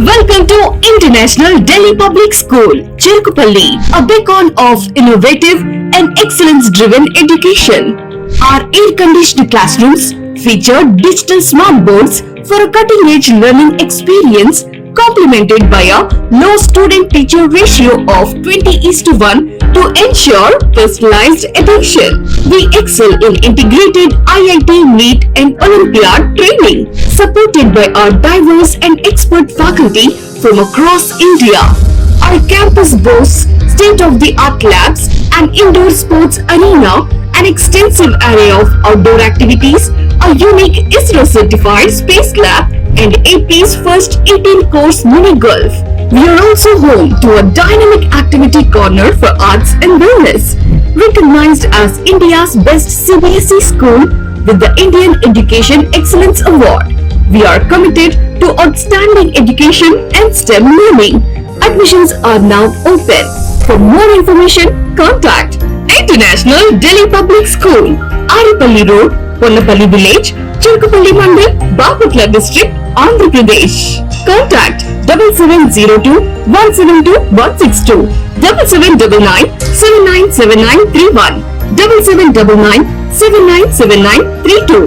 Welcome to International Delhi Public School, Cherkupalli, a beacon of innovative and excellence-driven education. Our air-conditioned classrooms feature digital smart boards for a cutting-edge learning experience, complemented by a low student-teacher ratio of 20:1 to ensure personalized attention. We excel in integrated IIT, NEET and Olympiad training, supported by our diverse and expert faculty from across India. Our campus boasts state-of-the-art labs, an indoor sports arena, an extensive array of outdoor activities, a unique ISRO-certified space lab, and AP's first 18-course mini golf. We are also home to a dynamic activity corner for arts and wellness, recognized as India's best CBSE school with the Indian Education Excellence Award. We are committed to outstanding education and STEM learning. Admissions are now open. For more information, contact International Delhi Public School, Aripalli Road, Ponnapalli Village, Cherkupalli Mandal, Bapatla District, Andhra Pradesh. Contact 7702-172-162, 7799-797931, 7799-797932.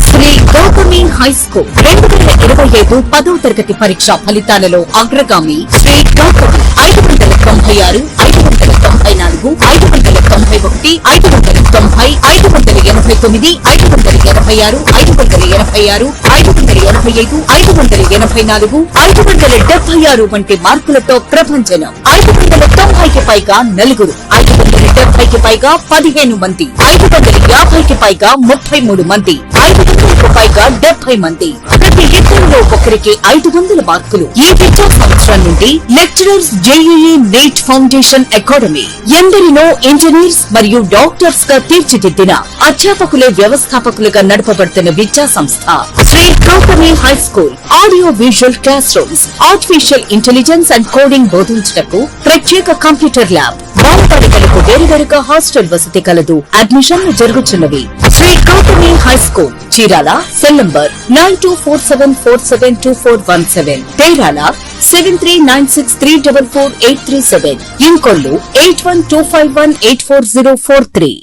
Shri Gautami high school 2025 10వ తరగతి పరీక్ష ఫలితాలలో అగ్రగామి శ్రీ గౌతమి 596, 594, 591, 590, 589, 586, 586, 585, 584, 576 వంటి మార్కులతో ప్రభంజనం. 590కి పైగా నలుగురు, 570కి పైగా 15 మంది, 550కి పైగా 33 మంది, 500కు పైగా 70 మంది. ప్రతి ఇద్దరిలో ఒకరికి 500 మార్కులు. ఈ విద్యా సంవత్సరం నుండి lecturers JEE NEET foundation academy, ఎందరినో ఇంజనీర్స్ మరియు డాక్టర్స్ గా తీర్చిదిద్దిన అధ్యాపకులే వ్యవస్థాపకులుగా నడపబడుతున్న విద్యా సంస్థ Shri Gautami high school. Audio visual classrooms, artificial intelligence and coding బోధించుటకు ప్రత్యేక కంప్యూటర్ ల్యాబ్, బాలబాలికలకు వేరువేరుగా హాస్టల్ వసతి కలదు. అడ్మిషన్లు జరుగుతున్నవి. Shri Gautami high school, Chirala. Cell number 9247472417, తేరాల 7396344837, ఇంకొల్లు 8125184043.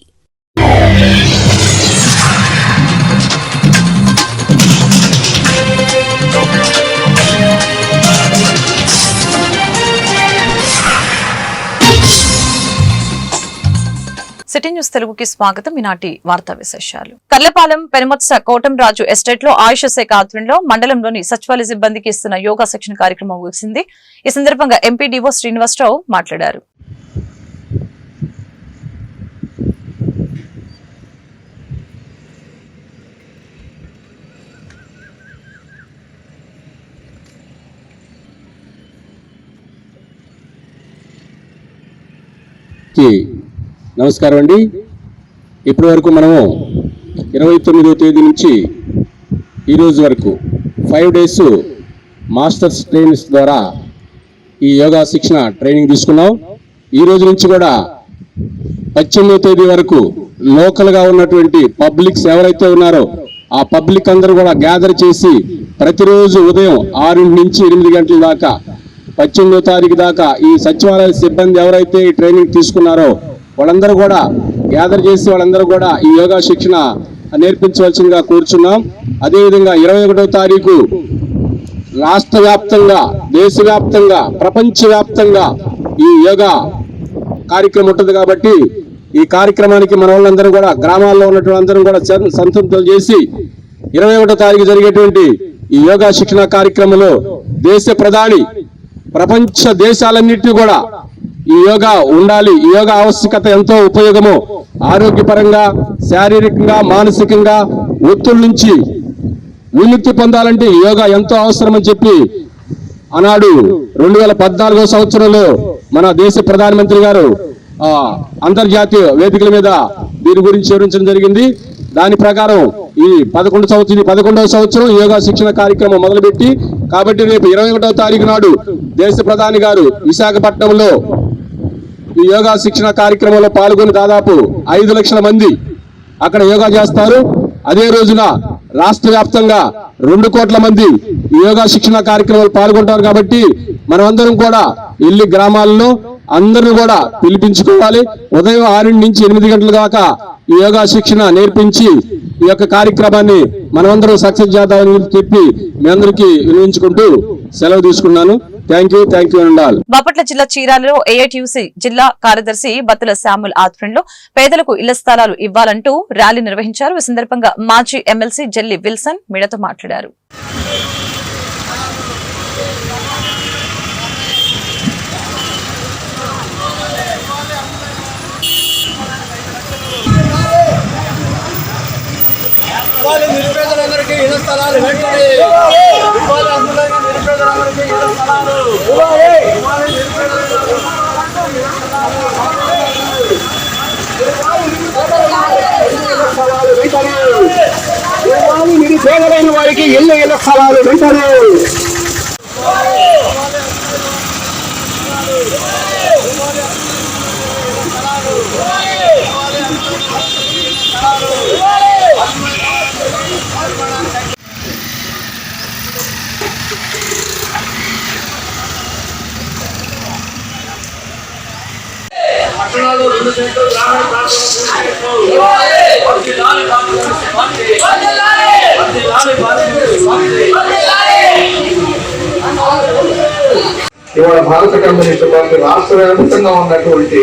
సిటీ న్యూస్ తెలుగుకి స్వాగతం. ఈనాటి వార్తా విశేషాలు. కర్లపాలెం పెనుమత్స కోటంరాజు ఎస్టేట్ లో ఆయుష్ శాఖ ఆధ్వర్యంలో మండలంలోని సచివాలయ సిబ్బందికి ఇస్తున్న యోగా శిక్షణ కార్యక్రమం ముగిసింది. ఈ సందర్భంగా ఎంపీడీఓ శ్రీనివాసరావు మాట్లాడారు. నమస్కారం అండి. ఇప్పటి వరకు మనము 29వ తేదీ నుంచి ఈరోజు వరకు 5 days మాస్టర్స్ ట్రైనర్స్ ద్వారా ఈ యోగా శిక్షణ ట్రైనింగ్ తీసుకున్నాం. ఈ రోజు నుంచి కూడా 18వ తేదీ వరకు లోకల్గా ఉన్నటువంటి పబ్లిక్స్ ఎవరైతే ఉన్నారో ఆ పబ్లిక్ అందరూ కూడా గ్యాదర్ చేసి ప్రతిరోజు ఉదయం 6 నుంచి 8 గంటల దాకా 18వ తారీఖు దాకా ఈ సచివాలయ సిబ్బంది ఎవరైతే ఈ ట్రైనింగ్ తీసుకున్నారో వాళ్ళందరూ కూడా గ్యాదర్ చేసి వాళ్ళందరూ కూడా ఈ యోగా శిక్షణ నేర్పించవలసిందిగా కోరుచున్నాం. అదేవిధంగా 21వ తారీఖు రాష్ట్ర వ్యాప్తంగా, దేశవ్యాప్తంగా, ప్రపంచవ్యాప్తంగా ఈ యోగా కార్యక్రమం ఉంటుంది కాబట్టి ఈ కార్యక్రమానికి మన వాళ్ళందరూ కూడా గ్రామాల్లో ఉన్నటువంటి అందరూ కూడా సంతృప్తులు చేసి 21వ తారీఖు జరిగేటువంటి ఈ యోగా శిక్షణ కార్యక్రమంలో దేశ ప్రధాని ప్రపంచ దేశాలన్నింటినీ కూడా ఈ యోగా ఉండాలి, ఈ యోగా ఆవశ్యకత ఎంతో ఉపయోగము, ఆరోగ్యపరంగా, శారీరకంగా, మానసికంగా ఒత్తిడి నుంచి విముక్తి పొందాలంటే యోగా ఎంతో అవసరం అని చెప్పి ఆనాడు 2014వ సంవత్సరంలో మన దేశ ప్రధానమంత్రి గారు అంతర్జాతీయ వేదికల మీద దీని గురించి వివరించడం జరిగింది. దాని ప్రకారం ఈ 11వ సంవత్సరం యోగా శిక్షణ కార్యక్రమం మొదలుపెట్టి కాబట్టి రేపు 21వ తారీఖు నాడు దేశ ప్రధాని గారు విశాఖపట్నంలో ఈ యోగా శిక్షణ కార్యక్రమంలో పాల్గొని దాదాపు 5 లక్షల మంది అక్కడ యోగా చేస్తారు. అదే రోజున రాష్ట్ర వ్యాప్తంగా 2 కోట్ల మంది ఈ యోగా శిక్షణ కార్యక్రమాలు పాల్గొంటారు. కాబట్టి మనమందరం కూడా వెళ్ళి గ్రామాల్లో అందరూ కూడా పిలిపించుకోవాలి. ఉదయం 6 నుంచి 8 గంటల దాకా ఈ యోగా శిక్షణ నేర్పించి ఈ యొక్క కార్యక్రమాన్ని మనమందరం సక్సెస్ చేద్దామని చెప్పి మీ అందరికీ వినియోగించుకుంటూ సెలవు తీసుకున్నాను. Thank you Andal. బాపట్ల జిల్లా చీరాలలో ఏఐటియుసి జిల్లా కార్యదర్శి బత్తుల శాముల్ ఆధ్వర్యంలో పేదలకు ఇళ్ల స్థలాలు ఇవ్వాలంటూ ర్యాలీ నిర్వహించారు. ఈ సందర్భంగా మాజీ ఎమ్మెల్సీ జెల్లి విల్సన్ మీడియాతో మాట్లాడారు. నిరుపేదలందరికీ ఇళ్ల స్థలాలు వెంటనే నిరుపేదలందరికీ ఇళ్ల స్థలాలు నిరుపేదలైన వారికి ఇళ్ల స్థలాలు వెంటనే పట్టణాలు 2 సెంట్లు గ్రామీణ ఇవాళ భారత కమ్యూనిస్ట్ పార్టీ రాష్ట్ర వ్యాప్తంగా ఉన్నటువంటి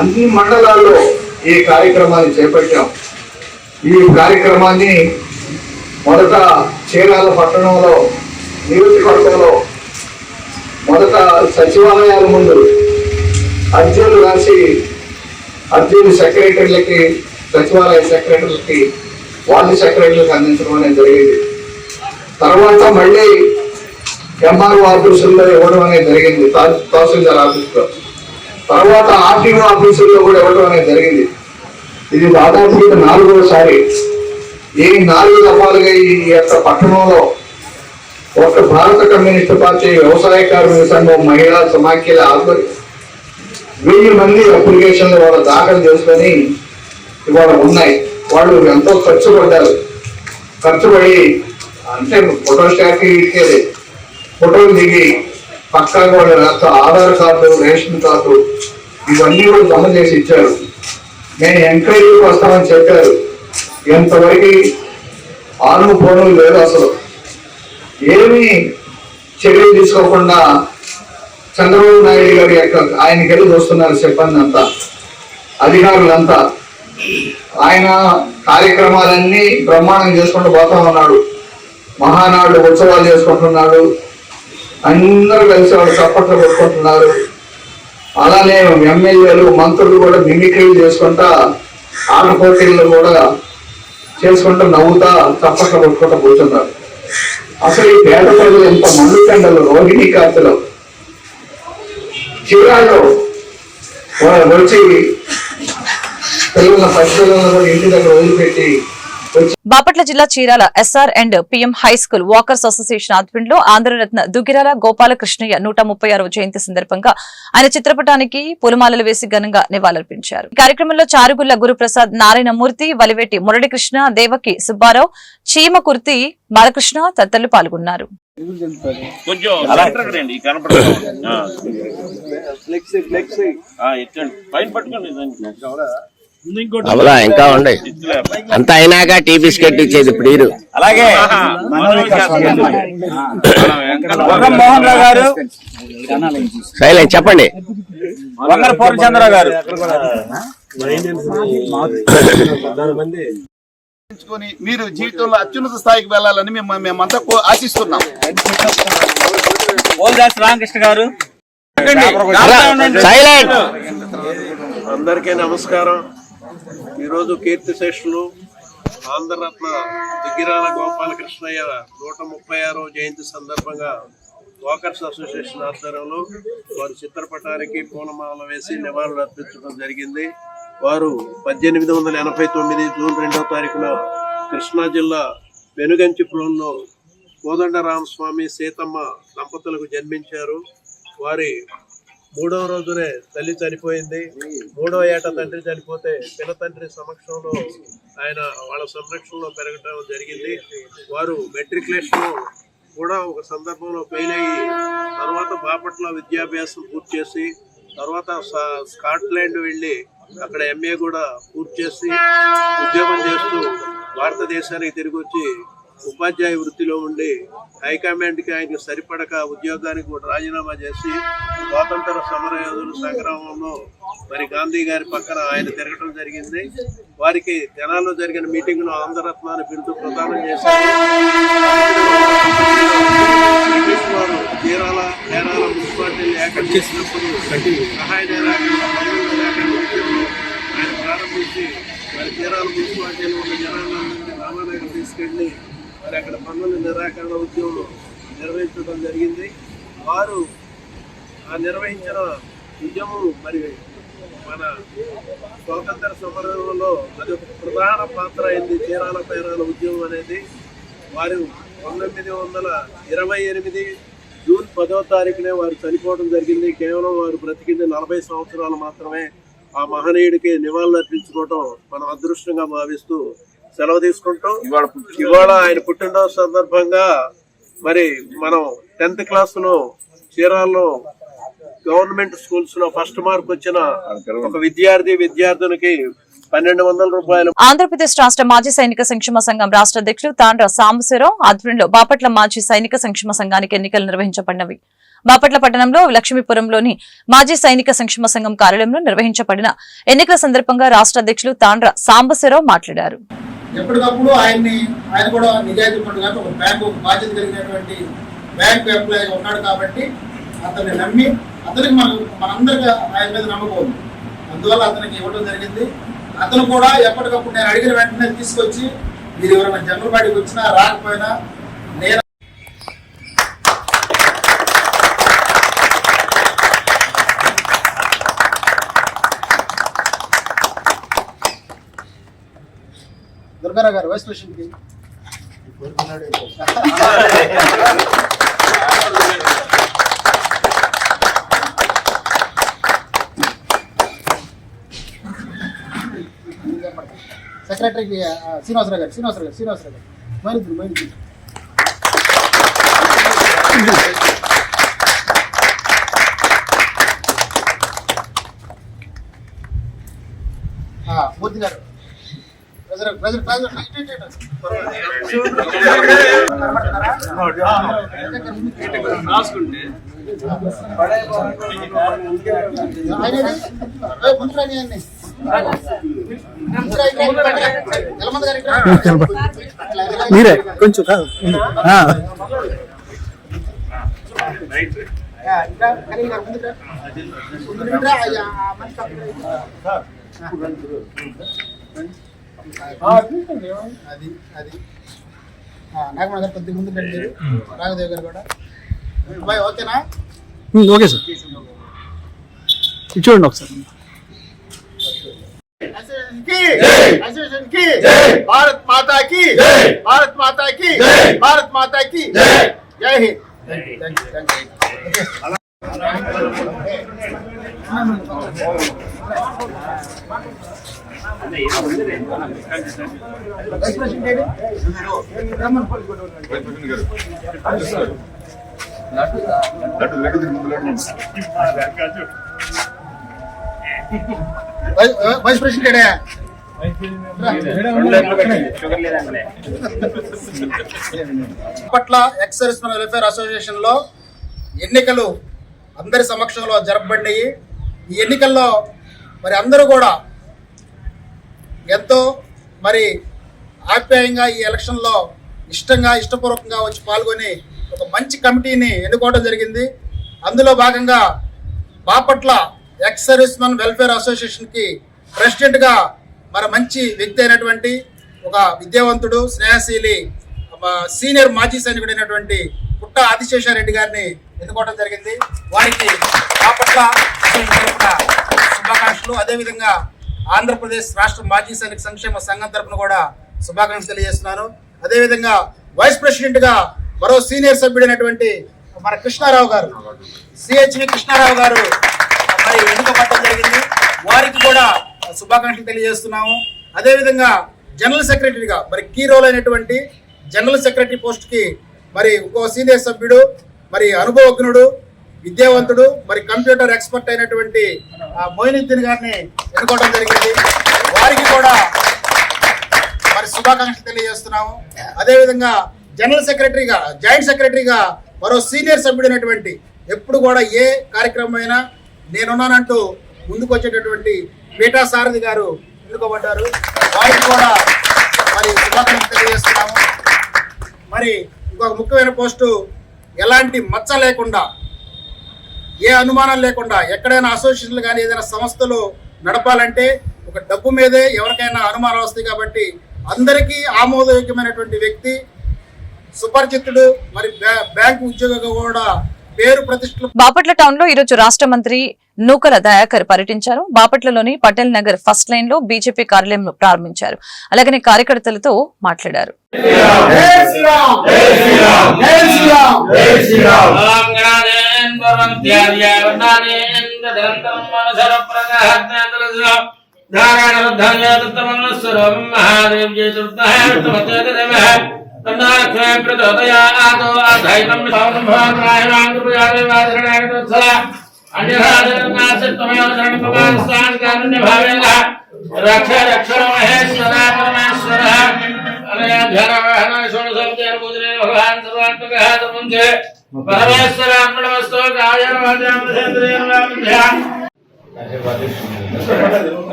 అన్ని మండలాల్లో ఈ కార్యక్రమాన్ని చేపట్టాం. ఈ కార్యక్రమాన్ని మొదట చీరాల పట్టణంలో నియోజకవర్గంలో మొదట సచివాలయాల ముందు అర్జీలు రాసి అర్జీలు సెక్రటరీలకి, సచివాలయ సెక్రటరీలకి, వార్డు సెక్రటరీలకు అందించడం అనేది జరిగింది. తర్వాత మళ్ళీ ఎంఆర్ఓ ఆఫీసుల్లో ఇవ్వడం అనేది జరిగింది, తహసీల్దార్ ఆఫీసులో. తర్వాత ఆర్టీఓ ఆఫీసుల్లో కూడా ఇవ్వడం అనేది జరిగింది. ఇది దాదాపు 4వసారి. ఈ 4 దఫాలుగా ఈ యొక్క పట్టణంలో ఒక భారత కమ్యూనిస్ట్ పార్టీ వ్యవసాయ కార్మిక సంఘం మహిళా సమాఖ్యల ఆధ్వర్యం 1000 మంది అప్లికేషన్లు వాళ్ళు దాఖలు చేసుకొని ఇవాళ ఉన్నాయి. వాళ్ళు ఎంతో ఖర్చు పడి అంటే ఫోటో స్టాట్ ఇచ్చేది, ఫోటోలు దిగి పక్కాగా వాళ్ళ ఆధార్ కార్డు, రేషన్ కార్డు ఇవన్నీ కూడా జమ చేసి ఇచ్చారు. నేను ఎంక్వైరీకి వస్తామని చెప్పారు. ఎంతవరకు ఆను పోను లేదు. అసలు ఏమీ చర్యలు తీసుకోకుండా చంద్రబాబు నాయుడు గారి యొక్క ఆయనకెళ్ళి చూస్తున్నారు సిబ్బంది అంతా, అధికారులంతా. ఆయన కార్యక్రమాలన్నీ బ్రహ్మాండం చేసుకుంటూ పోతా ఉన్నాడు. మహానాడు ఉత్సవాలు చేసుకుంటున్నాడు. అందరూ కలిసి వాళ్ళు చప్పట్లు కొట్టుకుంటున్నారు. అలానే ఎమ్మెల్యేలు, మంత్రులు కూడా మిమిక్రీలు చేసుకుంటా, ఆట పోటీలు కూడా చేసుకుంటూ నవ్వుతా చప్పట్లు కొట్టుకుంటూ కూర్చున్నారు. అసలు ఈ పేద ప్రజలు ఎంత మండుకండలు రోహిణి కార్తెలో చీరాల్లో వచ్చి పిల్లల పరిశోధనలు కూడా ఇంటి దగ్గర వదిలిపెట్టి. బాపట్ల జిల్లా Chirala S R and P M high school walkers association ఆధ్వర్యంలో ఆంధ్రరత్న దుగ్గిరాల గోపాలకృష్ణయ్య 136వ జయంతి సందర్భంగా ఆయన చిత్రపటానికి పూలమాలలు వేసి ఘనంగా నివాళులర్పించారు. ఈ కార్యక్రమంలో చారుగుళ్ల గురుప్రసాద్, నారాయణమూర్తి, వలివేటి మురళీకృష్ణ, దేవకి సుబ్బారావు, చీమకుర్తి బాలకృష్ణ తదితరులు పాల్గొన్నారు. అవలా ఇంకా ఉండే అంత అయినాక టీ బిస్కెట్ ఇచ్చేది ఇప్పుడు. అలాగే మోహన్ రావు గారు, సైలెంట్ చెప్పండి. పూర్ణచంద్రరావు గారు మీరు జీవితంలో అత్యున్నత స్థాయికి వెళ్ళాలని మేమంతా ఆశిస్తున్నాం. రామకృష్ణ గారు, సైలెంట్. అందరికీ నమస్కారం. ఈరోజు కీర్తిశేషులు ఆంధ్రరత్న దుగ్గిరాల గోపాలకృష్ణయ్య 136వ జయంతి సందర్భంగా వాకర్స్ అసోసియేషన్ ఆధ్వర్యంలో వారి చిత్రపటానికి పూలమాల వేసి నివాళులు అర్పించడం జరిగింది. వారు 1889 జూన్ 2వ తారీఖున కృష్ణా జిల్లా వెనుగంచిపురంలో కోదండరామస్వామి, సీతమ్మ దంపతులకు జన్మించారు. వారి 3వ రోజునే తల్లి చనిపోయింది. 3వ ఏట తండ్రి చనిపోతే పిల్ల తండ్రి సమక్షంలో ఆయన వాళ్ళ సంరక్షణలో పెరగటం జరిగింది. వారు మెట్రికులేషన్ కూడా ఒక సందర్భంలో ఫెయిల్ అయ్యి తర్వాత బాపట్ల విద్యాభ్యాసం పూర్తి చేసి తర్వాత స్కాట్లాండ్ వెళ్ళి అక్కడ MA కూడా పూర్తి చేసి ఉద్యోగం చేస్తూ భారతదేశానికి తిరిగి వచ్చి ఉపాధ్యాయ వృత్తిలో ఉండి హైకమాండ్కి ఆయనకు సరిపడక ఉద్యోగానికి కూడా రాజీనామా చేసి స్వాతంత్ర సమర యోధుల సంగ్రామంలో మరి గాంధీ గారి పక్కన ఆయన తిరగడం జరిగింది. వారికి తెనాల్లో జరిగిన మీటింగ్ లో ఆంధ్రరత్నాన్ని బిరుదు ప్రదానం చేశారు. చీరాల నేరాల మున్సిపాలిటీలు ఏర్పాటు చేసినప్పుడు సహాయ ఆయన ప్రారంభించి మరి చీరాల మున్సిపాలిటీలో ఉన్న జనాలందరినీ రామానగర్ తీసుకెళ్లి మరి అక్కడ పన్నుల నిరాకరణ ఉద్యమం నిర్వహించడం జరిగింది. వారు ఆ నిర్వహించిన ఉద్యమం మరి మన స్వాతంత్ర సమరంలో అది ఒక ప్రధాన పాత్ర అయింది. చీరాల పేరాల ఉద్యమం అనేది వారు 1928 జూన్ 10వ తారీఖునే వారు చనిపోవడం జరిగింది. కేవలం వారు బ్రతికింది 40 సంవత్సరాలు మాత్రమే. ఆ మహనీయుడికి నివాళులు అర్పించుకోవటం మనం అదృష్టంగా భావిస్తూ సెలవు తీసుకుంటాం. ఇవాళ ఆయన పుట్టినరోజు సందర్భంగా మరి మనం 10th క్లాసులో చీరాల్లో గవర్నమెంట్ స్కూల్స్ లో ఫస్ట్ మార్క్ వచ్చిన ఒక విద్యార్థినికి 1200 రూపాయలు. ఆంధ్రప్రదేశ్ రాష్ట్ర మాజీ సైనిక సంక్షేమ సంఘం రాష్ట్ర అధ్యక్షులు తాండ్ర సాంబశివరావు ఆధ్వర్యంలో బాపట్ల మాజీ సైనిక సంక్షేమ సంఘానికి ఎన్నికలు నిర్వహించబడినవి. బాపట్ల పట్టణంలో లక్ష్మీపురంలోని మాజీ సైనిక సంక్షేమ సంఘం కార్యాలయంలో నిర్వహించబడిన ఎన్నికల సందర్భంగా రాష్ట్ర అధ్యక్షులు తాండ్ర సాంబశివరావు మాట్లాడారు. ఎప్పటికప్పుడు ఆయన కూడా నిజాయితీ పట్టుగా ఒక బ్యాంకు బాధ్యత కలిగినటువంటి బ్యాంకు ఎంప్లాయీ ఉన్నాడు కాబట్టి అతన్ని నమ్మి అతనికి మనందరికీ ఆయన మీద నమ్మకం ఉంది. అందువల్ల అతనికి ఇవ్వడం జరిగింది. అతను కూడా ఎప్పటికప్పుడు నేను అడిగిన వెంటనే తీసుకొచ్చి మీరు ఎవరైనా జనరల్ బాడీకి వచ్చినా రాకపోయినా నేను దుర్గారావు గారు వైస్ ప్రెసిడెంట్కి సెక్రటరీకి శ్రీనివాసరావు గారు మైనిద్దు మూర్తి గారు మీరే కొంచెం నాగమణ గారు కొద్దిగా ముందు రండి. రాఘదేవ్ గారు కూడా బాయ్. ఓకేనా? Okay sir. చూడండి ఒకసారి. భారత్ మాతా కి భారత్ మాతా కి భారత్ మాతా కి జై హింద్. వైస్ ప్రెసిడెంట్ పట్ల X servicemen welfare association లో ఎన్నికలు అందరి సమక్షంలో జరపబడినాయి. ఈ ఎన్నికల్లో మరి అందరూ కూడా ఎంతో మరి ఆప్యాయంగా ఈ ఎలక్షన్లో ఇష్టపూర్వకంగా వచ్చి పాల్గొని ఒక మంచి కమిటీని ఎన్నుకోవడం జరిగింది. అందులో భాగంగా Bapatla ex servicemen welfare అసోసియేషన్కి ప్రెసిడెంట్గా మరి మంచి వ్యక్తి అయినటువంటి ఒక విద్యావంతుడు, స్నేహశీలి, సీనియర్ మాజీ సైనికుడైనటువంటి పుట్ట ఆదిశేషారెడ్డి గారిని ఎన్నుకోవడం జరిగింది. వారికి బాపట్ల శుభాకాంక్షలు. అదేవిధంగా ఆంధ్రప్రదేశ్ రాష్ట్ర మాజీ సైనిక సంక్షేమ సంఘం తరఫున కూడా శుభాకాంక్షలు తెలియజేస్తున్నాను. అదేవిధంగా వైస్ ప్రెసిడెంట్గా మరో సీనియర్ సభ్యుడైనటువంటి మన కృష్ణారావు గారు, సిహెచ్వి కృష్ణారావు గారు మరి ఎన్నుకోబడటం జరిగింది. వారికి కూడా శుభాకాంక్షలు తెలియజేస్తున్నాము. అదేవిధంగా జనరల్ సెక్రటరీగా మరి కీ రోల్ అయినటువంటి జనరల్ సెక్రటరీ పోస్ట్కి మరి ఇంకో సీనియర్ సభ్యుడు, మరి అనుభవజ్ఞుడు, విద్యావంతుడు, మరి కంప్యూటర్ ఎక్స్పర్ట్ అయినటువంటి మొయినుద్దీన్ గారిని ఎన్నుకోవడం జరిగింది. వారికి కూడా మరి శుభాకాంక్షలు తెలియజేస్తున్నాము. అదేవిధంగా జనరల్ సెక్రటరీగా, జాయింట్ సెక్రటరీగా మరో సీనియర్ సభ్యుడైనటువంటి, ఎప్పుడు కూడా ఏ కార్యక్రమం అయినా నేనున్నానంటూ ముందుకు వచ్చేటటువంటి పీఠా సారథి గారు ఎన్నుకోబడ్డారు. వారికి కూడా మరి శుభాకాంక్షలు తెలియజేస్తున్నాము. మరి ఇంకొక ముఖ్యమైన పోస్టు, ఎలాంటి మచ్చ లేకుండా, ఏ అనుమానం లేకుండా ఎక్కడైనా అసోసియేషన్లు కానీ ఏదైనా సంస్థలు నడపాలంటే ఒక డబ్బు మీదే ఎవరికైనా అనుమానం వస్తాయి. కాబట్టి అందరికీ ఆమోదయోగ్యమైనటువంటి వ్యక్తి, సుపరిచితుడు, మరి బ్యాంకు ఉద్యోగంగా కూడా పేరు ప్రతిష్టలు. బాపట్ల టౌన్ లో ఈరోజు రాష్ట్ర మంత్రి నూకల దయాకర్ పర్యటించారు. బాపట్లలోని పటేల్ నగర్ ఫస్ట్ లైన్ లో బీజేపీ కార్యాలయం ప్రారంభించారు. అలాగనే కార్యకర్తలతో మాట్లాడారు.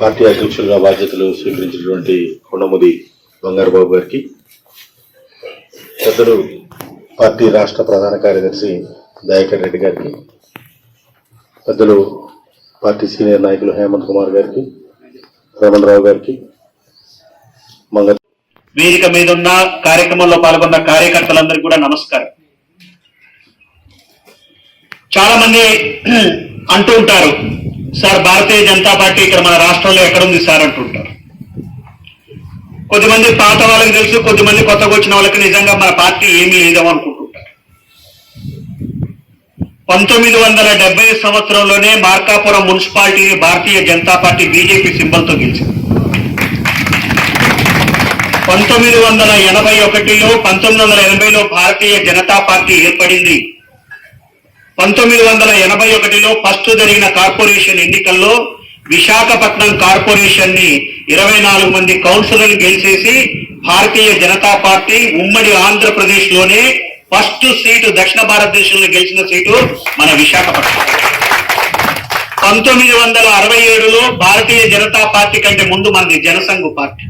పార్టీ అధ్యక్షులుగా బాధ్యతలు స్వీకరించినటువంటి కొండముది బంగారు బాబు గారికి, పెద్దలు పార్టీ రాష్ట్ర ప్రధాన కార్యదర్శి దయాకర్ రెడ్డి గారికి, పెద్దలు పార్టీ సీనియర్ నాయకులు హేమంత్ కుమార్ గారికి, రమణరావు గారికి, వేదిక మీద ఉన్న కార్యక్రమంలో పాల్గొన్న కార్యకర్తలందరికీ కూడా నమస్కారం. చాలా మంది అంటూ ఉంటారు, సార్ భారతీయ జనతా పార్టీ ఇక్కడ మన రాష్ట్రంలో ఎక్కడుంది సార్ అంటుంటారు. కొద్దిమంది పాత వాళ్ళకి తెలుసు, కొద్దిమంది కొత్తగా వచ్చిన వాళ్ళకి నిజంగా మన పార్టీ ఏమీ లేదేమో అనుకుంటుంటారు. 1970 సంవత్సరంలోనే మార్కాపురం మున్సిపాలిటీని భారతీయ జనతా పార్టీ బీజేపీ సింబల్తో గెలిచింది. 1981లో 1980లో భారతీయ జనతా పార్టీ ఏర్పడింది. 1981లో ఫస్ట్ జరిగిన కార్పొరేషన్ ఎన్నికల్లో విశాఖపట్నం కార్పొరేషన్ ని 24 మంది కౌన్సిలర్లు గెలిచేసి భారతీయ జనతా పార్టీ ఉమ్మడి ఆంధ్రప్రదేశ్ లోనే ఫస్ట్ సీటు, దక్షిణ భారతదేశంలో గెలిచిన సీటు మన విశాఖపట్నం. 1967లో భారతీయ జనతా పార్టీ కంటే ముందు మనది జనసంఘ్ పార్టీ.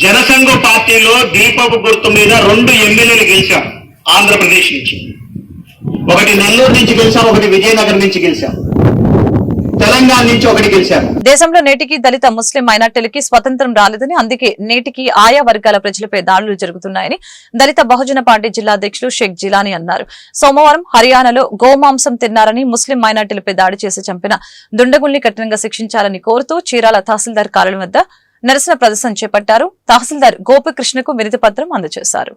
జనసంఘ్ పార్టీలో దీపపు గుర్తు మీద 2 ఎమ్మెల్యేలు గెలిచాం ఆంధ్రప్రదేశ్ నుంచి. ఒకటి నెల్లూరు నుంచి గెలిచాం, ఒకటి విజయనగరం నుంచి గెలిచాం, తెలంగాణ నుంచి ఒకటి గెలిచారు. దేశంలో నేటికి దళిత ముస్లిం మైనార్టీలకి స్వతంత్రం రాలేదని, అందుకే నేటికి ఆయా వర్గాల ప్రజలపై దాడులు జరుగుతున్నాయని దళిత బహుజన పార్టీ జిల్లా అధ్యక్షులు షేక్ జిలానీ అన్నారు. సోమవారం హర్యానాలో గోమాంసం తిన్నారని ముస్లిం మైనార్టీలపై దాడి చేసి చంపిన దుండగుల్ని కఠినంగా శిక్షించాలని కోరుతూ చీరాల తహసీల్దార్ కార్యాలయం వద్ద నిరసన ప్రదర్శన చేపట్టారు. తహసీల్దార్ గోపికృష్ణకు వినతి పత్రం అందజేశారు.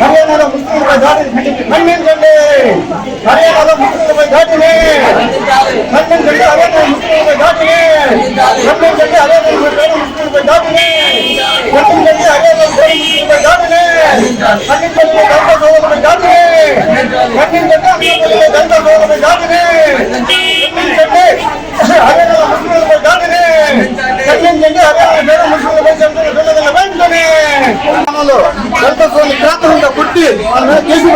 హర్యానాలో ముస్లింలపై దాడిని ఖండించండి. హర్యానాలో ముస్లింలపై దాడిని ఖండించండి. హర్యానా ముస్లింలపై దాడిని ఖండించండి. హర్యానా ముస్లింలపై దాడిని ఖండించండి. హర్యానా ముస్లింలపై దాడిని ఖండించండి. దళిత సోదరులపై దాడిని ఖండించండి. దళిత సోదరులపై దాడిని ఖండించండి. హర్యానాలో ముస్లింలపై దాడిని ఖండించండి. హర్యానా ముస్లింలపై వెంటనే నిగ్రహంగా పుట్టి వాళ్ళ మీద కేసు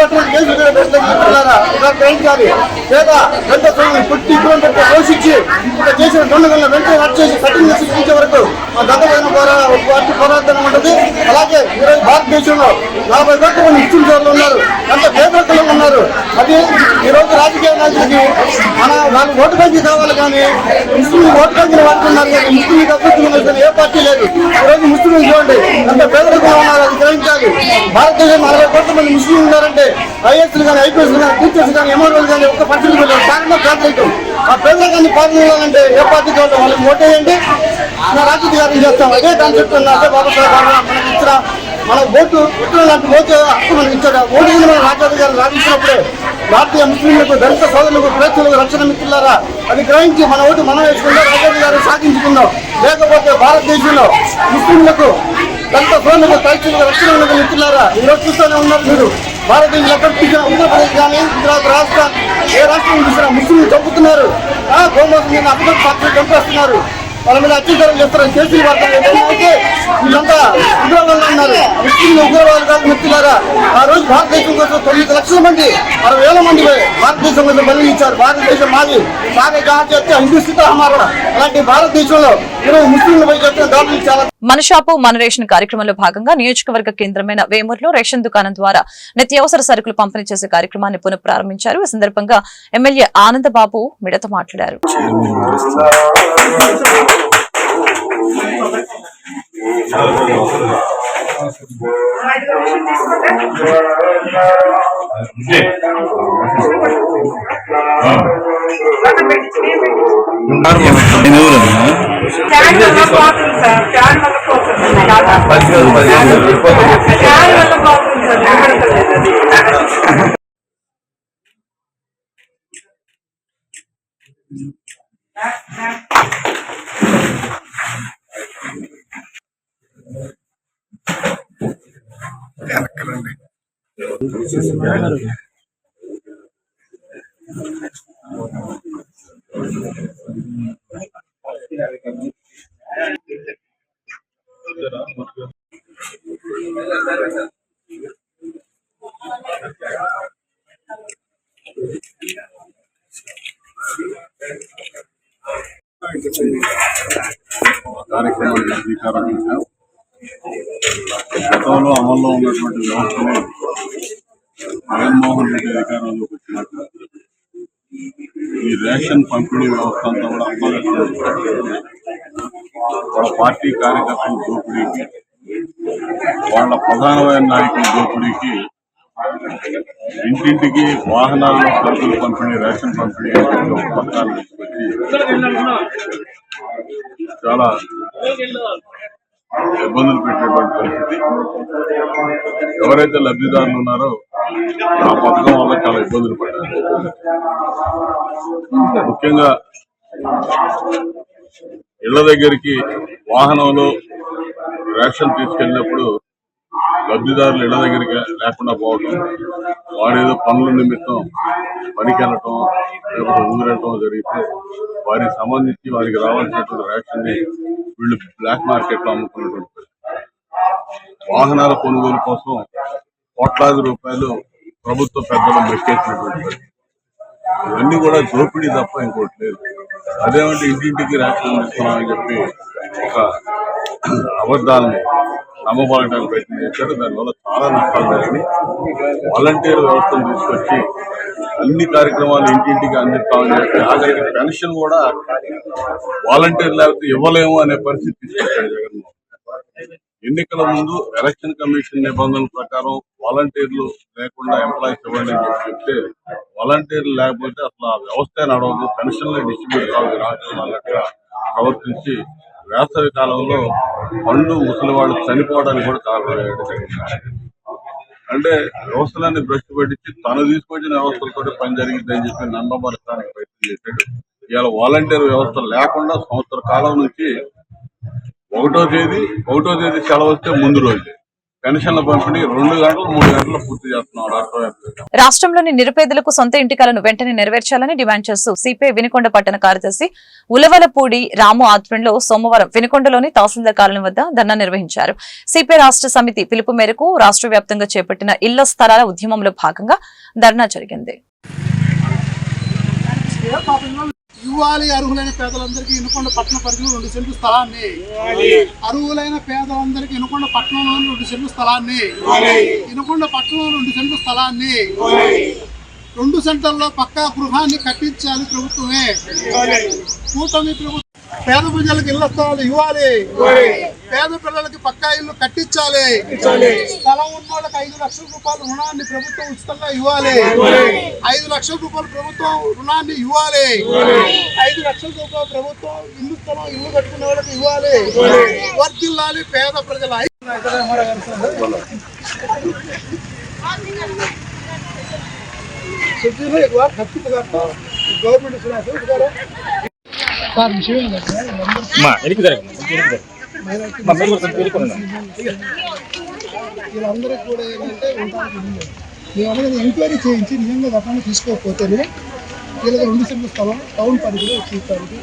గ్రహించాలి. లేదా గంట పుట్టి ఇటువంటి పోషించి ఇంకా చేసిన దొండగలను వెంటనే అరెస్ట్ చేసి కఠినంగా శిక్షించే వరకు మా దత్తమైన పార్టీ పోరాటం ఉంటుంది. అలాగే ఈరోజు భారతదేశంలో 40 కోట్ల మంది ముస్లిం సోదరులు ఉన్నారు, ఎంత పేదరికంలో ఉన్నారు. అది ఈరోజు రాజకీయ నాయకులకి వాళ్ళు ఓటు బ్యాంకి కావాలి కానీ ముస్లిం ఓటు బ్యాంకులు వాడుతున్నారు కానీ ముస్లింలకు అభివృద్ధి ఏ పార్టీ లేదు. ఈరోజు ముస్లింలు చూడండి ఎంత పేదరికంలో ఉన్నారు, అది గ్రహించాలి. భారతదేశంలో 40 కోట్ల మంది ముస్లింలు ఉన్నారంటే ఐఏఎస్లు కానీ ఐపీఎస్లు కానీ టీచర్స్ కానీ ఎంఆర్ఓలు కానీ ఒక్క పర్సెంట్ కారణం పేదరికం. ఆ పేదరికాన్ని పాల్గొనాలంటే ఏ పార్టీ కావాలి వాళ్ళకి ఓటేయండి, మన రాజకీయాలు చేస్తాం. అదే కాన్సెప్ట్ అదే బాబాసాహెబ్ మనకి ఇచ్చిన మన ఓటు ఎక్కడ లాంటి ఓటు హక్కు మనకి ఇచ్చాడు. ఓటు మన రాజ్యాధికారులు రాణించినప్పుడే భారతీయ ముస్లింలకు దళిత సోదరులకు ప్రజలకు రక్షణ మిత్రులారా అది గ్రహించి మన ఓటు మనం వేసుకుందాం, రాజ్యాధికారులు సాధించుకుందాం. లేకపోతే భారతదేశంలో ముస్లింలకు దళిత సోదరులకు క్రైస్తవులకు రక్షణ మిత్రులారా ఈరోజు చూస్తూనే ఉన్నారు మీరు. భారతదేశంలో ఎక్కడ చూసినా ఉత్తరప్రదేశ్ కానీ గుజరాత్ రాష్ట్రం ఏ రాష్ట్రం చూసినా ముస్లింలు చంపుతున్నారు, గోమాసం మీద అభివృద్ధి పార్టీలు చంపేస్తున్నారు, వాళ్ళ మీద అత్యాచారం చేస్తారు, కేసులు పడతారు. వీళ్ళంతా ఉగ్రవాదులు ఉన్నారు, ముస్లింలు ఉగ్రవాదులు కాదు మిత్రులారా. ఆ రోజు భారతదేశం కోసం 9 లక్షల మంది 60,000 మంది భారతదేశం కోసం బలి ఇచ్చారు. భారతదేశం మాది సాగే చేస్తే హిందూస్థిత హమారా. అలాంటి భారతదేశంలో ఈరోజు ముస్లింలపై చేస్తున్న దాడులు చాలా. మన షాపు మన రేషన్ కార్యక్రమంలో భాగంగా నియోజకవర్గ కేంద్రమైన వేమూరులో రేషన్ దుకాణం ద్వారా నిత్యావసర సరుకులు పంపిణీ చేసే కార్యక్రమాన్ని పునఃప్రారంభించారు. ఈ సందర్భంగా ఎమ్మెల్యే ఆనందబాబు మిడతో మాట్లాడారు. కార్యక్రమానికి శ్రీకారం చేశాం. గతంలో అమల్లో ఉన్నటువంటి వ్యవస్థని జగన్మోహన్ రెడ్డి అధికారంలోకి వచ్చినాక ఈ రేషన్ పంపిణీ వ్యవస్థ అంతా కూడా అమలు వాళ్ళ పార్టీ కార్యకర్తల దోపిడీకి, వాళ్ళ ప్రధానమైన నాయకుల దోపిడీకి, ఇంటింటికి వాహనాల్లో సరుకులు పంపిణీ, రేషన్ పంపిణీ పథకాలు తీసుకొచ్చి చాలా ఇబ్బందులు పెట్టేటువంటి పరిస్థితి. ఎవరైతే లబ్ధిదారులు ఉన్నారో ఆ పథకం వల్ల చాలా ఇబ్బందులు పడ్డారు. ముఖ్యంగా ఇళ్ల దగ్గరికి వాహనంలో రేషన్ తీసుకెళ్ళినప్పుడు లబ్ధిదారులు ఇళ్ల దగ్గరికి లేకుండా పోవటం, వారు ఏదో పనుల నిమిత్తం పనికి వెళ్ళటం లేకపోతే ఊరెళ్ళటం జరిగితే వారికి సంబంధించి వారికి రావాల్సినటువంటి రేషన్ ని వీళ్ళు బ్లాక్ మార్కెట్ లో అమ్ముకున్నటువంటి వాహనాల కొనుగోలు కోసం కోట్లాది రూపాయలు ప్రభుత్వ పెద్దలు మెక్కేసినటువంటి పరిస్థితి. ఇవన్నీ కూడా దోపిడీ తప్ప ఇంకోటి లేదు. అదేమంటే ఇంటింటికి రేషన్ ఇస్తున్నామని చెప్పి ఒక అబద్ధాలను నమ్మబడటానికి ప్రయత్నం చేశారు. దానివల్ల చాలా నష్టాలు జరిగినాయి. వాలంటీర్ వ్యవస్థను తీసుకొచ్చి అన్ని కార్యక్రమాలు ఇంటింటికి అందిస్తామని చెప్పి ఆఖరికి పెన్షన్ కూడా వాలంటీర్ లేకపోతే ఇవ్వలేము అనే పరిస్థితి తీసుకొచ్చాడు జగన్మోహన్. ఎన్నికల ముందు ఎలక్షన్ కమిషన్ నిబంధనల ప్రకారం వాలంటీర్లు లేకుండా ఎంప్లాయీస్ ఇవ్వండి అని చెప్తే వాలంటీర్లు లేకపోతే అసలు ఆ వ్యవస్థ నడవదు, పెన్షన్లే డిస్ట్రిబ్యూట్ కావాలి రాష్ట్రం అన్నట్టుగా ప్రవర్తించి వేసవి కాలంలో పండు ముసలి వాళ్ళు చనిపోవడానికి కూడా కారణమయ్యాడు జగన్. అంటే వ్యవస్థలన్నీ భ్రష్టు పెట్టించి తను తీసుకొచ్చిన వ్యవస్థలతో పని జరిగిందని చెప్పి నమ్మబరచడానికి ప్రయత్నం చేశాడు. ఇవాళ వాలంటీర్ వ్యవస్థ లేకుండా సంవత్సర కాలం నుంచి ఒకటో తేదీ సెలవు వస్తే ముందు రోజు పెన్షన్ల పంపిణీ 2 గంటలు 3 గంటలు పూర్తి చేస్తున్నాం రాష్ట్ర వ్యాప్తంగా. రాష్ట్రంలోని నిరుపేదలకు సొంత ఇంటి కలను వెంటనే నెరవేర్చాలని డిమాండ్ చేస్తూ సిపిఐ వినుకొండ పట్టణ కార్యదర్శి ఉలవలపూడి రాము ఆధ్వర్యంలో సోమవారం వినుకొండలోని తహసీల్దార్ కార్యాలయం వద్ద ధర్నా నిర్వహించారు. సిపిఐ రాష్ట్ర సమితి పిలుపు మేరకు రాష్ట్ర వ్యాప్తంగా చేపట్టిన ఇళ్ల స్థలాల ఉద్యమంలో భాగంగా ధర్నా జరిగింది. ఇవ్వాలి అర్హులైన పేదలందరికీ వినుకొండ పట్టణ పరిధిలో 2 సెంట్లు స్థలాన్ని, అర్హులైన పేదలందరికీ వినుకొండ పట్టణంలో 2 సెంట్లు స్థలాన్ని, వినుకొండ పట్టణంలో 2 సెంట్లు స్థలాన్ని 2 సెంటర్లో పక్కా గృహాన్ని కట్టించాలి ప్రభుత్వమే. కూటమి ప్రభుత్వం పేద ప్రజలకు ఇళ్ల స్థలాలు ఇవ్వాలి, పేద పిల్లలకి పక్కా ఇల్లు కట్టించాలి, స్థలం ఉన్న వాళ్ళకి 5 లక్షల రూపాయల రుణాన్ని ప్రభుత్వం ఉచితంగా ఇవ్వాలి, 5 లక్షల రూపాయల ప్రభుత్వం రుణాన్ని ఇవ్వాలి, 5 లక్షల రూపాయల ప్రభుత్వం ఇల్లు కట్టుకునే వాళ్ళకి ఇవ్వాలి. వర్ధిల్లాలి పేద ప్రజల వీళ్ళందరికీ కూడా ఏంటంటే మేమనేది ఎంక్వైరీ చేయించి నిజంగా గతంలో తీసుకోకపోతేనే వీళ్ళకి 2 సెంట్ల స్థలం టౌన్ పరిధిలో వచ్చేసరికి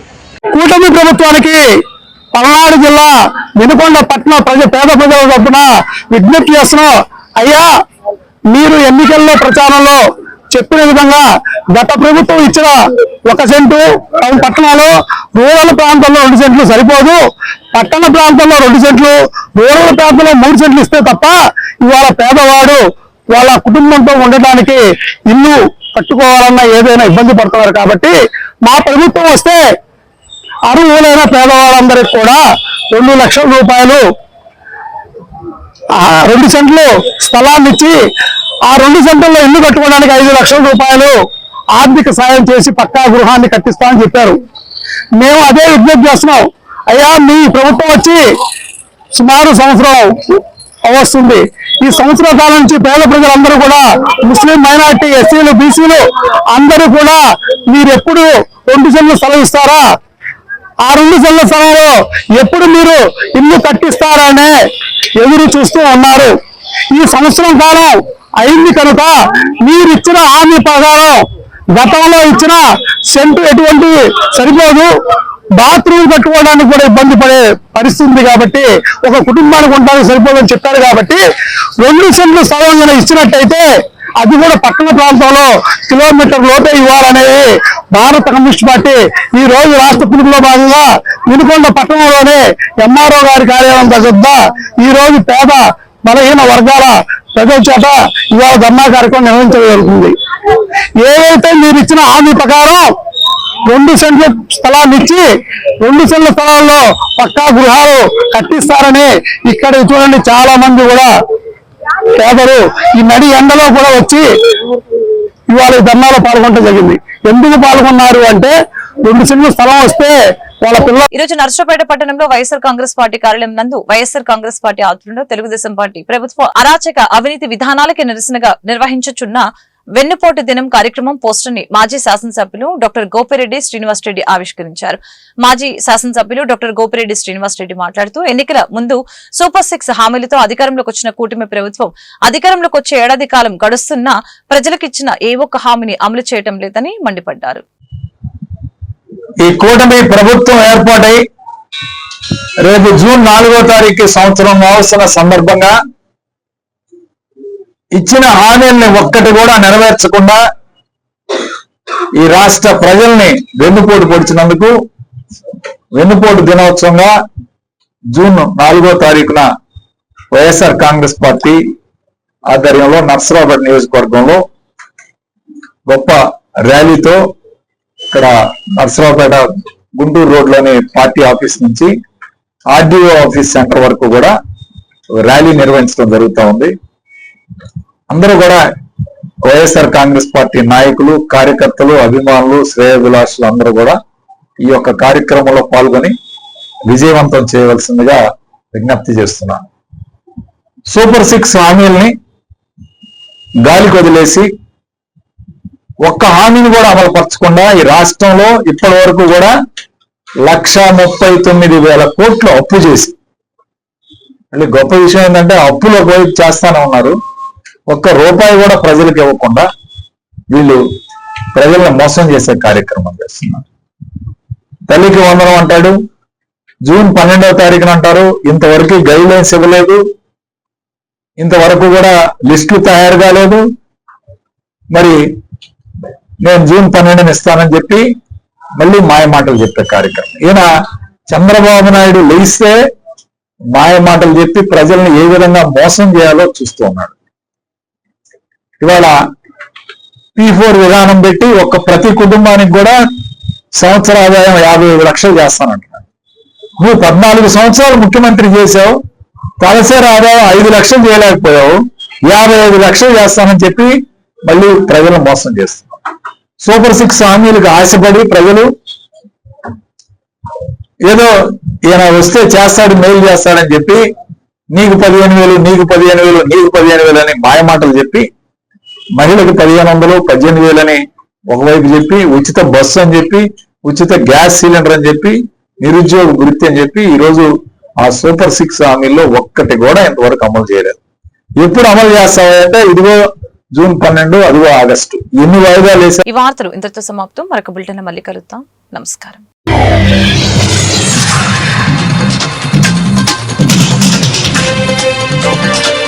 కూటమి ప్రభుత్వానికి పల్నాడు జిల్లా వినుకొండ పట్టణ పేద ప్రజల తరఫున విజ్ఞప్తి చేస్తున్నాం. అయ్యా, మీరు ఎన్నికల్లో ప్రచారంలో చెప్పిన విధంగా గత ప్రభుత్వం ఇచ్చిన 1 సెంటు టౌన్ పట్టణంలో, రూరల్ ప్రాంతంలో 2 సెంట్లు సరిపోదు, పట్టణ ప్రాంతంలో 2 సెంట్లు, రూరల్ ప్రాంతంలో 3 సెంట్లు ఇస్తే తప్ప ఇవాళ పేదవాడు వాళ్ళ కుటుంబంతో ఉండటానికి ఇల్లు కట్టుకోవాలన్నా ఏదైనా ఇబ్బంది పడుతున్నారు. కాబట్టి మా ప్రభుత్వం వస్తే అర్హులైన పేదవాళ్ళందరికీ కూడా 2 లక్షల రూపాయలు 2 సెంట్లు స్థలాన్ని ఇచ్చి ఆ 2 సెంట్లలో ఇల్లు కట్టుకోవడానికి 5 లక్షల రూపాయలు ఆర్థిక సాయం చేసి పక్కా గృహాన్ని కట్టిస్తామని చెప్పారు. మేము అదే విజ్ఞప్తి చేస్తున్నాం. అయ్యా, మీ ప్రభుత్వం వచ్చి సుమారు సంవత్సరం వస్తుంది. ఈ సంవత్సర కాలం నుంచి పేద ప్రజలందరూ కూడా, ముస్లిం మైనారిటీ, ఎస్సీలు, బీసీలు అందరూ కూడా మీరు ఎప్పుడు 2 సెంట్ల స్థలం ఇస్తారా, ఆ 2 సెంట్ల స్థలంలో ఎప్పుడు మీరు ఇల్లు కట్టిస్తారనే ఎదురు చూస్తూ ఉన్నారు. ఈ సంవత్సరం కాలం అయింది కనుక మీరు ఇచ్చిన హామీ ప్రకారం గతంలో ఇచ్చిన సెంటు ఎటువంటి సరిపోదు, బాత్రూమ్ కట్టుకోవడానికి కూడా ఇబ్బంది పడే పరిస్థితి కాబట్టి ఒక కుటుంబానికి ఉండడానికి సరిపోదని చెప్పారు. కాబట్టి 2 సెంట్లు స్థలం ఇచ్చినట్టయితే అది కూడా పట్టణ ప్రాంతంలో కిలోమీటర్ లోపే ఇవ్వాలనేది భారత కమ్యూనిస్ట్ పార్టీ ఈ రోజు రాష్ట్ర పిలుపులో భాగంగా వినుకొండ పట్టణంలోనే ఎంఆర్ఓ గారి కార్యాలయం దగ్గర ఈ రోజు పేద బలహీన వర్గాల ప్రజల చేత ఇవాళ ధర్నా కార్యక్రమం నిర్వహించడం జరుగుతుంది. ఏవైతే మీరు ఇచ్చిన హామీ ప్రకారం 2 సెంట్ల స్థలాన్ని ఇచ్చి 2 సెంట్ల స్థలాల్లో పక్కా గృహాలు కట్టిస్తారని ఇక్కడ చూడండి చాలా మంది కూడా పేదలు ఈ నడి ఎండలో కూడా వచ్చి ఇవాళ ధర్నాలో పాల్గొనడం జరిగింది. ఎందుకు పాల్గొన్నారు అంటే 2 సెంట్ల స్థలం వస్తే వాళ్ళ పిల్లలు. ఈ రోజు నర్సరావుపేట పట్టణంలో వైఎస్ఆర్ కాంగ్రెస్ పార్టీ కార్యాలయం నందు వైఎస్ఆర్ కాంగ్రెస్ పార్టీ ఆధ్వర్యంలో తెలుగుదేశం పార్టీ ప్రభుత్వ అరాచక అవినీతి విధానాలకి నిరసనగా నిర్వహించుచున్న వెన్నుపోటు దినం కార్యక్రమం పోస్టర్ ని మాజీ శాసనసభ్యులు డాక్టర్ గోపిరెడ్డి శ్రీనివాసరెడ్డి ఆవిష్కరించారు. మాజీ శాసనసభ్యులు డాక్టర్ గోపిరెడ్డి శ్రీనివాసరెడ్డి మాట్లాడుతూ ఎన్నికల ముందు సూపర్ 6 హామీలతో అధికారంలోకి వచ్చిన కూటమి ప్రభుత్వం అధికారంలోకి వచ్చే ఏడాది కాలం గడుస్తున్నా ప్రజలకు ఇచ్చిన ఏ ఒక్క హామీని అమలు చేయడం లేదని మండిపడ్డారు. ఈ కూటమి ప్రభుత్వం ఏర్పాటై రేపు జూన్ 4వ తారీఖు సంవత్సరం వస్తున్న సందర్భంగా ఇచ్చిన హామీల్ని ఒక్కటి కూడా నెరవేర్చకుండా ఈ రాష్ట్ర ప్రజల్ని వెన్నుపోటు పొడిచినందుకు వెన్నుపోటు దినోత్సవంగా జూన్ 4వ తారీఖున వైఎస్ఆర్ కాంగ్రెస్ పార్టీ ఆధ్వర్యంలో నర్సరావుపేట నియోజకవర్గంలో గొప్ప ర్యాలీతో ఇక్కడ నర్సరావుపేట గుంటూరు రోడ్లోని పార్టీ ఆఫీస్ నుంచి ఆర్డీఓ ఆఫీస్ సెంటర్ వరకు కూడా ర్యాలీ నిర్వహించడం జరుగుతూ ఉంది. అందరూ కూడా వైఎస్ఆర్ కాంగ్రెస్ పార్టీ నాయకులు, కార్యకర్తలు, అభిమానులు, శ్రేయోభిలాషులు అందరూ కూడా ఈ యొక్క కార్యక్రమంలో పాల్గొని విజయవంతం చేయవలసిందిగా విజ్ఞప్తి చేస్తున్నాను. సూపర్ 6 హామీల్ని గాలికి వదిలేసి ఒక్క హామీని కూడా అమలుపరచకుండా ఈ రాష్ట్రంలో ఇప్పటి వరకు కూడా 1,39,000 కోట్లు అప్పు చేసి మళ్ళీ గొప్ప విషయం ఏంటంటే అప్పులు ఒకవైపు చేస్తానే ఉన్నారు, ఒక్క రూపాయి కూడా ప్రజలకు ఇవ్వకుండా వీళ్ళు ప్రజలను మోసం చేసే కార్యక్రమం చేస్తున్నారు. తల్లికి వందనం అంటాడు, జూన్ 12వ తారీఖున అంటారు, ఇంతవరకు గైడ్ లైన్స్ ఇవ్వలేదు, ఇంతవరకు కూడా లిస్టులు తయారు కాలేదు, మరి నేను జూన్ 12ని ఇస్తానని చెప్పి మళ్ళీ మాయ మాటలు చెప్పే కార్యక్రమం. ఈయన చంద్రబాబు నాయుడు లేస్తే మాయ మాటలు చెప్పి ప్రజల్ని ఏ విధంగా మోసం చేయాలో చూస్తూ ఉన్నాడు. ఇవాళ P4 విధానం పెట్టి ప్రతి కుటుంబానికి కూడా సంవత్సర ఆదాయం 55 లక్షలు చేస్తానంటున్నాడు. నువ్వు 14 సంవత్సరాలు ముఖ్యమంత్రి చేశావు, తలసరి ఆదాయం 5 లక్షలు చేయలేకపోయావు, 55 లక్షలు చేస్తానని చెప్పి మళ్ళీ ప్రజలను మోసం చేస్తున్నావు. సూపర్ 6 హామీలకు ఆశపడి ప్రజలు ఏదో ఈయన వస్తే చేస్తాడు, మేలు చేస్తాడని చెప్పి నీకు 15,000, నీకు 15,000, నీకు 15,000 అని మాయమాటలు చెప్పి మహిళకు 1,500, 18,000 అని ఒకవైపు చెప్పి, ఉచిత బస్సు అని చెప్పి, ఉచిత గ్యాస్ సిలిండర్ అని చెప్పి, నిరుద్యోగ వృత్తి అని చెప్పి ఈరోజు ఆ సూపర్ 6 హామీల్లో ఒక్కటి కూడా ఇంతవరకు అమలు చేయలేదు. ఎప్పుడు అమలు చేస్తామంటే ఇదిగో జూన్ 12, అదిగో ఆగస్టు, ఎన్ని వాయిదాలు వేసారు. ఈ వార్తలు ఇంతటితో సమాప్తం. మరొక బులెటిన్ మళ్ళీ కలుద్దాం. నమస్కారం. Thank you.